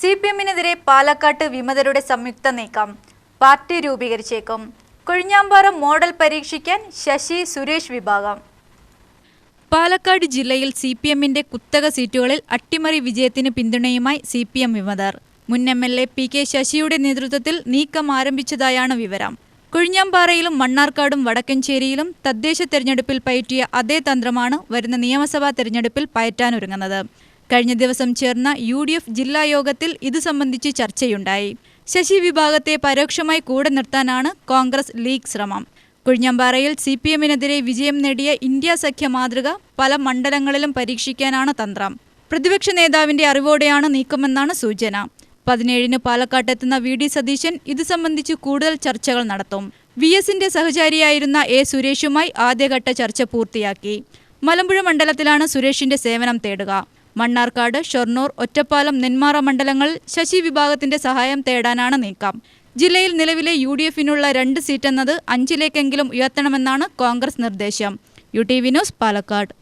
സിപിഎമ്മിനെതിരെ പാലക്കാട്ട് വിമതരുടെ സംയുക്ത നീക്കം. പാർട്ടി രൂപീകരിച്ചേക്കും. കൊഴിഞ്ഞാമ്പാറ മോഡൽ പരീക്ഷിക്കാൻ ശശി സുരേഷ് വിഭാഗം. പാലക്കാട് ജില്ലയിൽ സിപിഎമ്മിന്റെ കുത്തക സീറ്റുകളിൽ അട്ടിമറി വിജയത്തിന് പിന്തുണയുമായി സിപിഎം വിമതർ. മുൻ എംഎൽഎ പി.കെ. ശശിയുടെ നേതൃത്വത്തിൽ നീക്കം ആരംഭിച്ചതായാണ് വിവരം. കൊഴിഞ്ഞാമ്പാറയിലും മണ്ണാർക്കാടും വടക്കഞ്ചേരിയിലും തദ്ദേശ തെരഞ്ഞെടുപ്പിൽ പയറ്റിയ അതേ തന്ത്രമാണ് വരുന്ന നിയമസഭാ തെരഞ്ഞെടുപ്പിൽ പയറ്റാനൊരുങ്ങുന്നത്. കഴിഞ്ഞ ദിവസം ചേർന്ന UDF ജില്ലാ യോഗത്തിൽ ഇതു സംബന്ധിച്ച് ചർച്ചയുണ്ടായി. ശശി വിഭാഗത്തെ പരോക്ഷമായി കൂടെ നിർത്താനാണ് കോൺഗ്രസ് ലീഗ് ശ്രമം. കൊഴിഞ്ഞാമ്പാറയിൽ സിപിഎമ്മിനെതിരെ വിജയം നേടിയ ഇന്ത്യ സഖ്യ മാതൃക പല മണ്ഡലങ്ങളിലും പരീക്ഷിക്കാനാണ് തന്ത്രം. പ്രതിപക്ഷ നേതാവിന്റെ അറിവോടെയാണ് നീക്കമെന്നാണ് സൂചന. 17-ന് പാലക്കാട്ടെത്തുന്ന VD സതീശൻ ഇതു സംബന്ധിച്ച് കൂടുതൽ ചർച്ചകൾ നടത്തും. VSന്റെ സഹചാരിയായിരുന്ന A. സുരേഷുമായി ആദ്യഘട്ട ചർച്ച പൂർത്തിയാക്കി. മലമ്പുഴ മണ്ഡലത്തിലാണ് സുരേഷിന്റെ സേവനം തേടുക. മണ്ണാർക്കാട്, ഷൊർണൂർ, ഒറ്റപ്പാലം, നെന്മാറ മണ്ഡലങ്ങളിൽ ശശി വിഭാഗത്തിന്റെ സഹായം തേടാനാണ് നീക്കം. ജില്ലയിൽ നിലവിലെ UDFനുള്ള 2 സീറ്റെന്നത് 5-ലേക്കെങ്കിലും ഉയർത്തണമെന്നാണ് കോൺഗ്രസ് നിർദ്ദേശം. UTV news, Palakkad.